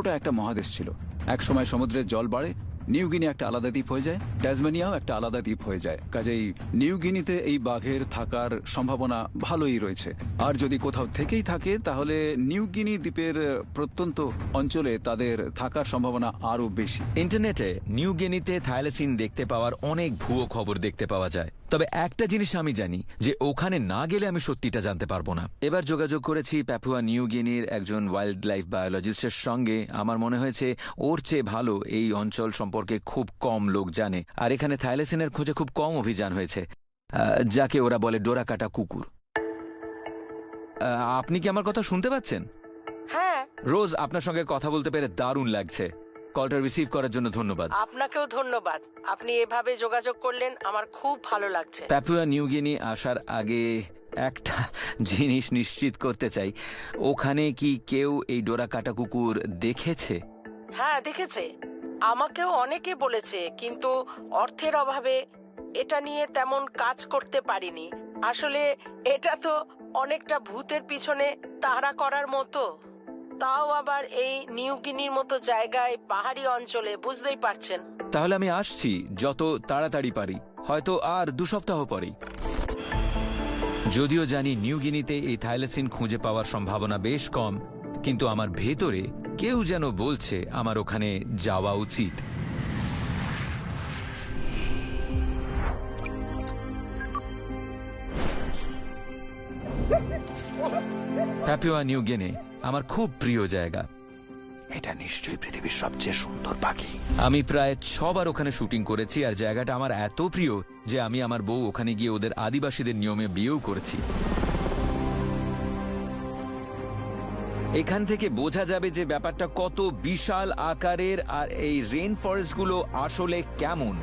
ওটা একটা মহাদেশ ছিল। এক সময় সমুদ্রের জল বাড়ে, নিউ গিনি একটা আলাদা দ্বীপ হয়ে যায়, ট্যাসমানিয়াও একটা আলাদা দ্বীপ হয়ে যায়। কাজেই নিউ গিনিতে এই বাঘের থাকার সম্ভাবনা ভালোই রয়েছে। আর যদি কোথাও থেকেই থাকে তাহলে নিউ গিনি দ্বীপের প্রত্যন্ত অঞ্চলে তাদের থাকার সম্ভাবনা আরও বেশি। ইন্টারনেটে নিউ গিনিতে থাইলাসিন দেখতে পাওয়ার অনেক ভুয়ো খবর দেখতে পাওয়া যায়। তবে একটা জিনিস আমি জানি, যে ওখানে না গেলে আমি সত্যিটা জানতে পারবো না। এবার যোগাযোগ করেছি প্যাপুয়া নিউ গিনির একজন ওয়াইল্ড লাইফ বায়োলজিস্টের সঙ্গে। আমার মনে হয়েছে ওর চেয়ে ভালো এই অঞ্চল সম্পর্কে খুব কম লোক জানে। আর এখানে থাইলাসিনের খোঁজে খুব কম অভিযান হয়েছে, যাকে ওরা বলে ডোরাকাটা কুকুর। আপনি কি আমার কথা শুনতে পাচ্ছেন? হ্যাঁ। রোজ, আপনার সঙ্গে কথা বলতে পেরে দারুণ লাগছে। কলটা রিসিভ করার জন্য ধন্যবাদ। আপনাকেও ধন্যবাদ। আপনি এভাবে যোগাযোগ করলেন, আমার খুব ভালো লাগছে। প্যাপুয়া নিউ গিনি আসার আগে একটা জিনিস নিশ্চিত করতে চাই, ওখানে কি কেউ এই ডোরাকাটা কুকুর দেখেছে? হ্যাঁ, দেখেছে। আমাকেও অনেকে বলেছে, কিন্তু অর্থের অভাবে এটা নিয়ে তেমন কাজ করতে পারিনি। আসলে এটা তো অনেকটা ভূতের পিছনে তাড়া করার মতো, তাও আবার এই নিউ গিনির মতো জায়গায়, পাহাড়ি অঞ্চলে, বুঝতেই পারছেন। তাহলে আমি আসছি যত তাড়াতাড়ি পারি, হয়তো আর 2 সপ্তাহ পরেই। যদিও জানি নিউ গিনিতে এই থাইলাসিন খুঁজে পাওয়ার সম্ভাবনা বেশ কম, কিন্তু আমার ভেতরে কেউ যেন বলছে আমার ওখানে যাওয়া উচিত। প্যাপুয়া নিউ গিনি আমার খুব প্রিয় জায়গা। এটা নিশ্চয়ই পৃথিবীর সবচেয়ে সুন্দর পাখি। আমি প্রায় 6 বার ওখানে শুটিং করেছি, আর জায়গাটা আমার এত প্রিয় যে আমি আমার বউ ওখানে গিয়ে ওদের আদিবাসীদের নিয়মে বিয়েও করেছি। এখান থেকে বোঝা যাবে যে ব্যাপারটা কত বিশাল আকারের, আর এই রেইন ফরেস্টগুলো আসলে কেমন।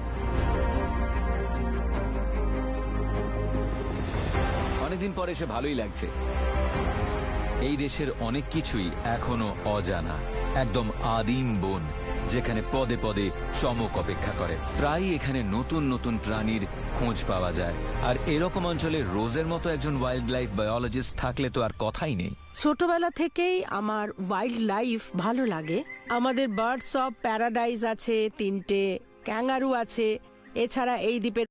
অনেকদিন পরে এসে ভালোই লাগছে। এই দেশের অনেক কিছুই এখনো অজানা, একদম আদিম বন, যেখানে পদে পদে চমক অপেক্ষা করে। প্রায়ই এখানে নতুন নতুন প্রাণীর খোঁজ পাওয়া যায়, আর এরকম অঞ্চলে রোজের মতো একজন ওয়াইল্ড লাইফ বায়োলজিস্ট থাকলে তো আর কথাই নেই। ছোটবেলা থেকেই আমার ওয়াইল্ড লাইফ ভালো লাগে। আমাদের বার্ডস অফ প্যারাডাইজ আছে, 3টে ক্যাঙ্গারু আছে। এছাড়া এই দ্বীপের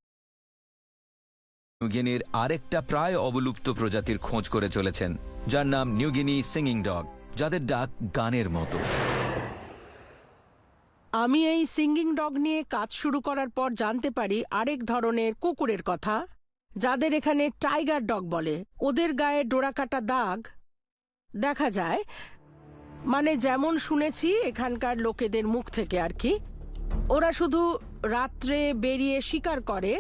নিউগিনির আরেকটা প্রায় অবলুপ্ত প্রজাতির খোঁজ করে চলেছেন, যার নাম নিউগিনি সিঙ্গিং ডগ, যাদের ডাক গানের মতো। আমি এই সিঙ্গিং ডগ নিয়ে কাজ শুরু করার পর জানতে পারি আরেক ধরনের কুকুরের কথা, যাদের এখানে টাইগার ডগ বলে। ওদের গায়ে ডোরাকাটা দাগ দেখা যায়, মানে যেমন শুনেছি এখানকার লোকেদের মুখ থেকে আর কি। ওরা শুধু রাত্রে বেরিয়ে শিকার করে,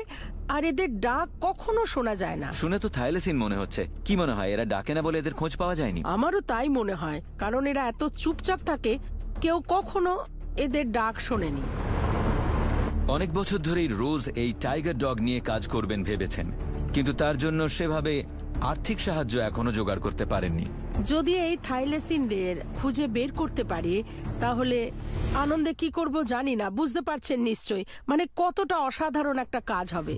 আর এদের ডাক কখনো শোনা যায় না। শুনে তো থাইলাসিন মনে হচ্ছে। কি মনে হয় এরা ডাকে না বলে এদের খোঁজ পাওয়া যায়নি? আমারও তাই মনে হয়, কারণ এরা এত চুপচাপ থাকে, কেউ কখনো এদের ডাক শোনেনি। অনেক বছর ধরেই রোজ এই টাইগার ডগ নিয়ে কাজ করবেন ভেবেছেন, কিন্তু তার জন্য সেভাবে আর্থিক সাহায্য এখনো জোগাড় করতে পারেননি। যদি এই থাইলাসিনদের খুঁজে বের করতে পারি, তাহলে আনন্দে কি করব জানি না। বুঝতে পারছেন নিশ্চয়ই, মানে কতটা অসাধারণ একটা কাজ হবে।